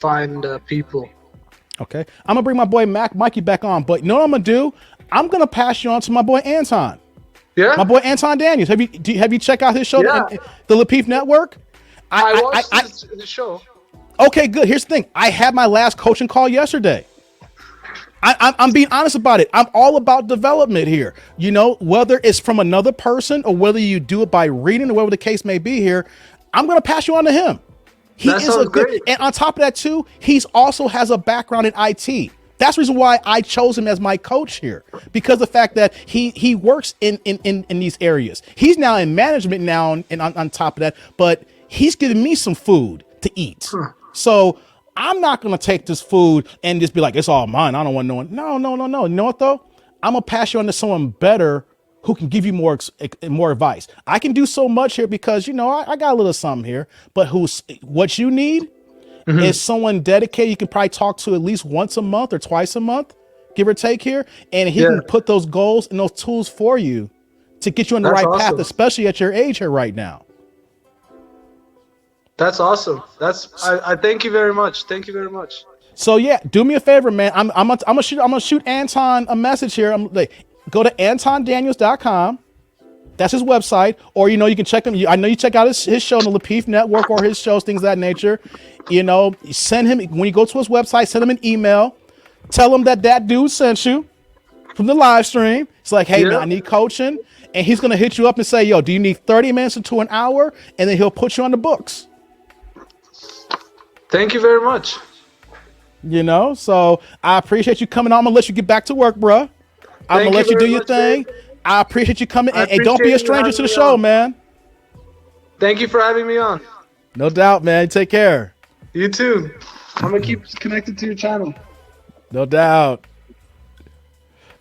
find people. Okay, I'm gonna bring my boy Mikey back on, but you know what I'm gonna do? I'm gonna pass you on to my boy Anton. My Yeah, boy Anton Daniels. Have you checked out his show, yeah. the Lapeef Network? I I, I, watched I, the show. okay, good. Here's the thing. I had my last coaching call yesterday. I'm being honest about it. I'm all about development here. You know, whether it's from another person or whether you do it by reading or whatever the case may be here, I'm going to pass you on to him. He That is a sounds good, great. and on top of that too, he's also has a background in IT. That's the reason why I chose him as my coach here, because the fact that he works in these areas. He's now in management now, and on top of that, but he's giving me some food to eat. So I'm not gonna take this food and just be like, it's all mine. I don't want no one. No, no, no, no. You know what though? I'm gonna pass you on to someone better who can give you more advice. I can do so much here because I got a little something here, but what you need is someone dedicated you can probably talk to at least once a month or twice a month, give or take here, and he Yeah, can put those goals and those tools for you to get you on the that's right path, awesome. especially at your age here right now. That's awesome. I thank you very much. Thank you very much. So yeah, do me a favor, man. I'm gonna shoot Anton a message here. I'm like, go to AntonDaniels.com. That's his website, or you can check him. I know you check out his show on the Lapeef Network or his shows, things of that nature. Send him when you go to his website. Send him an email. Tell him that dude sent you from the live stream. It's like, hey man, I Yeah. need coaching, and he's gonna hit you up and say, yo, do you need 30 minutes to an hour? And then he'll put you on the books. Thank you very much. So I appreciate you coming on. I'm gonna let you get back to work, bruh. I'm Thank gonna you let you do very your much, thing. Dave. I appreciate you coming, I and don't be a appreciate you stranger to having the me show, on. man. Thank you for having me on. No doubt, man. Take care. You too. I'm gonna keep connected to your channel. No doubt.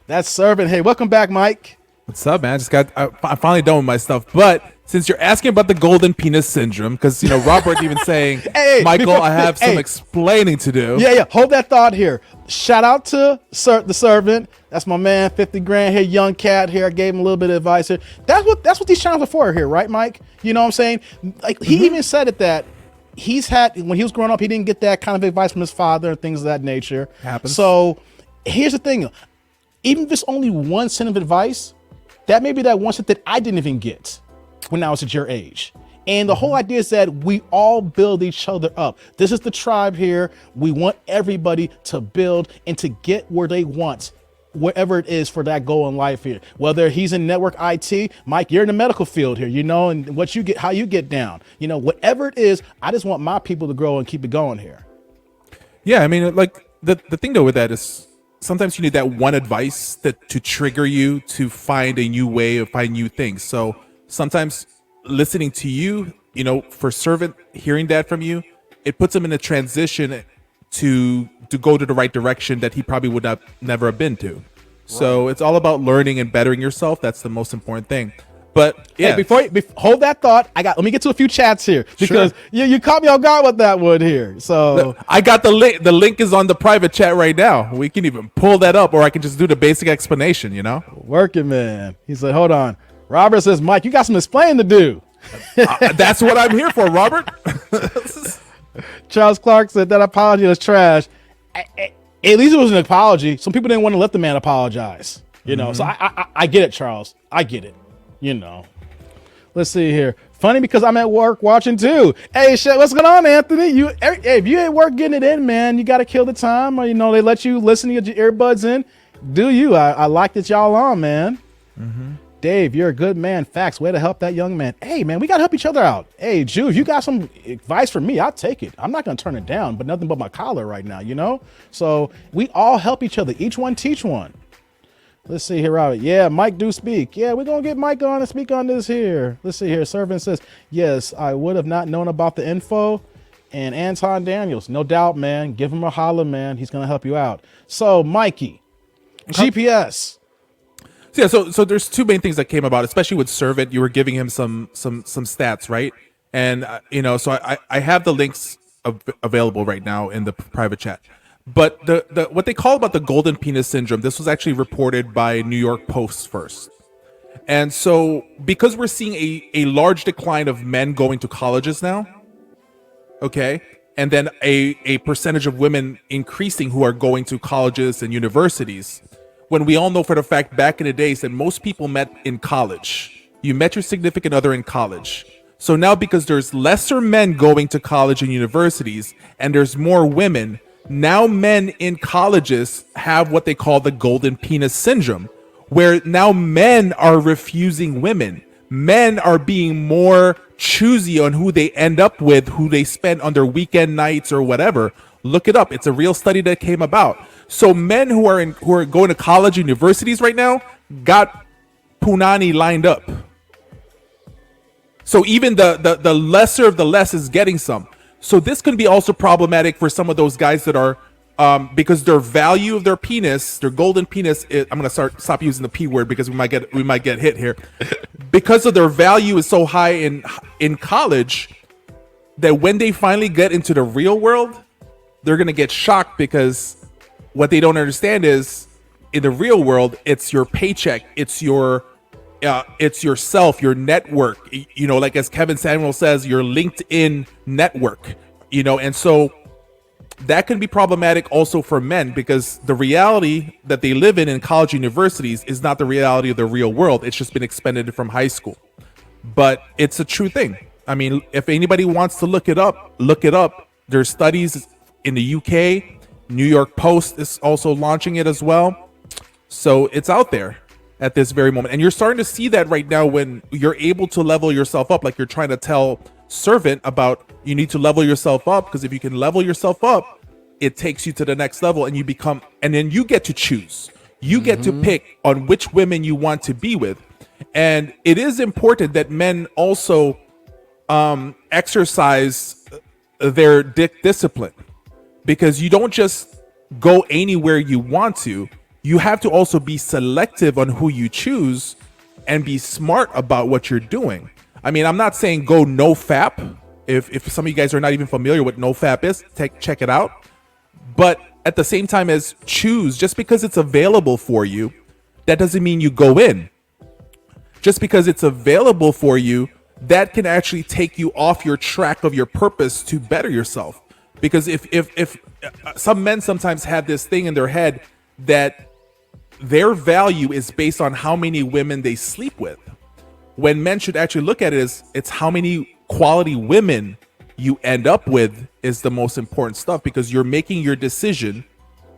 That's Servant. Hey, welcome back, Mike. What's up, man? I'm finally done with my stuff. But since you're asking about the golden penis syndrome, because Robert even saying, Hey, Michael, before- I have some hey. explaining to do. Yeah. Hold that thought here. Shout out to the Servant. That's my man, 50 grand here, young cat here. I gave him a little bit of advice here. That's what these channels are for here, right, Mike? You know what I'm saying? Like he even said it that he's had when he was growing up, he didn't get that kind of advice from his father and things of that nature. Happens. So here's the thing. Even if it's only one cent of advice, that may be that one cent that I didn't even get when I was at your age. And the whole idea is that we all build each other up. This is the tribe here. We want everybody to build and to get where they want, wherever it is for that goal in life here. Whether he's in network IT, Mike, you're in the medical field here, and what you get, how you get down, whatever it is, I just want my people to grow and keep it going here. Yeah, I mean, like the thing though with that is sometimes you need that one advice to trigger you to find a new way of finding new things. So sometimes listening to you, for Servant, hearing that from you, it puts him in a transition to go to the right direction that he probably would never have been to. So it's all about learning and bettering yourself. That's the most important thing. But yeah, Hey, hold that thought. Let me get to a few chats here because you caught me off guard with that one here. So I got the link. The link is on the private chat right now. We can even pull that up, or I can just do the basic explanation. working, man. He said, hold on. Robert says, Mike, you got some explaining to do. That's what I'm here for, Robert. Charles Clark said that apology was trash. At least it was an apology. Some people didn't want to let the man apologize. So I get it, Charles. I get it. Let's see here. Funny because I'm at work watching too. Hey, shit, what's going on, Anthony? If you ain't work getting it in, man, you got to kill the time. Or, they let you listen to your earbuds in. Do you? I like that y'all on, man. Dave, you're a good man. Facts. Way to help that young man. Hey, man, we got to help each other out. Hey, Jew, if you got some advice for me, I'll take it. I'm not going to turn it down, but nothing but my collar right now, So we all help each other. Each one teach one. Let's see here, Robert. Yeah, Mike do speak. Yeah, we're going to get Mike on and speak on this here. Let's see here. Servant says, yes, I would have not known about the info. And Anton Daniels, no doubt, man. Give him a holler, man. He's going to help you out. So, Mikey, GPS. Yeah, so there's two main things that came about, especially with Servant. You were giving him some stats, right? And so I have the links available right now in the private chat. But the what they call about the golden penis syndrome, this was actually reported by New York Post first. And so because we're seeing a large decline of men going to colleges now, okay, and then a percentage of women increasing who are going to colleges and universities, when we all know for the fact back in the days that most people met in college. You met your significant other in college. So now, because there's lesser men going to college and universities and there's more women, now men in colleges have what they call the golden penis syndrome, where now men are refusing women. Men are being more choosy on who they end up with, who they spend on their weekend nights or whatever. Look it up. It's a real study that came about. So men who are going to college and universities right now got punani lined up. So even the lesser of the less is getting some. So this can be also problematic for some of those guys that are because their value of their penis, their golden penis, I'm gonna stop using the P word because we might get hit here. Because of their value is so high in college, that when they finally get into the real world, they're gonna get shocked, because what they don't understand is in the real world, it's your paycheck, it's yourself, your network, you know, like as Kevin Samuel says, your LinkedIn network, you know. And so that can be problematic also for men, because the reality that they live in college universities is not the reality of the real world. It's just been expended from high school. But it's a true thing. I mean, if anybody wants to look it up, look it up. There's studies in the UK. New York Post is also launching it as well. So it's out there at this very moment. And you're starting to see that right now when you're able to level yourself up, like you're trying to tell Servant about, you need to level yourself up, because if you can level yourself up, it takes you to the next level, and you become, and then you get to choose. You get to pick on which women you want to be with. And it is important that men also exercise their discipline, because you don't just go anywhere you want to. You have to also be selective on who you choose and be smart about what you're doing. I mean, I'm not saying go no fap. If some of you guys are not even familiar with no fap is, check it out. But at the same time as choose, just because it's available for you, that doesn't mean you go in. Just because it's available for you, that can actually take you off your track of your purpose to better yourself. Because if some men sometimes have this thing in their head that their value is based on how many women they sleep with, when men should actually look at it as it's how many quality women you end up with is the most important stuff, because you're making your decision.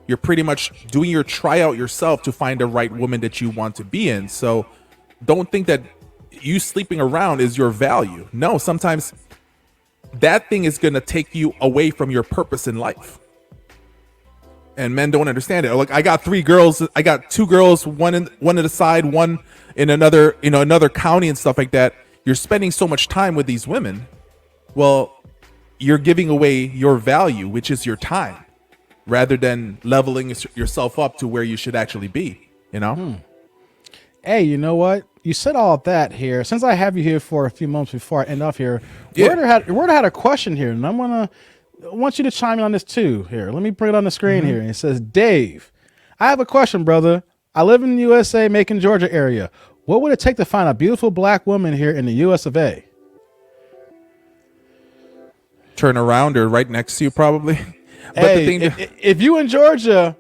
You're pretty much doing your tryout yourself to find the right woman that you want to be in. So don't think that you sleeping around is your value. No, sometimes that thing is going to take you away from your purpose in life. And men don't understand it. Like, I got 3 girls. I got 2 girls, one in the side, one in another, another county and stuff like that. You're spending so much time with these women. Well, you're giving away your value, which is your time, rather than leveling yourself up to where you should actually be, Hey, you know what? You said all of that here. Since I have you here for a few moments before I end off here, Yeah. Word had a question here, and I want you to chime in on this too. Here, let me bring it on the screen here. It says, Dave, I have a question, brother. I live in the USA, Macon, Georgia area. What would it take to find a beautiful black woman here in the US of A? Turn around or right next to you, probably. But Hey, if you in Georgia,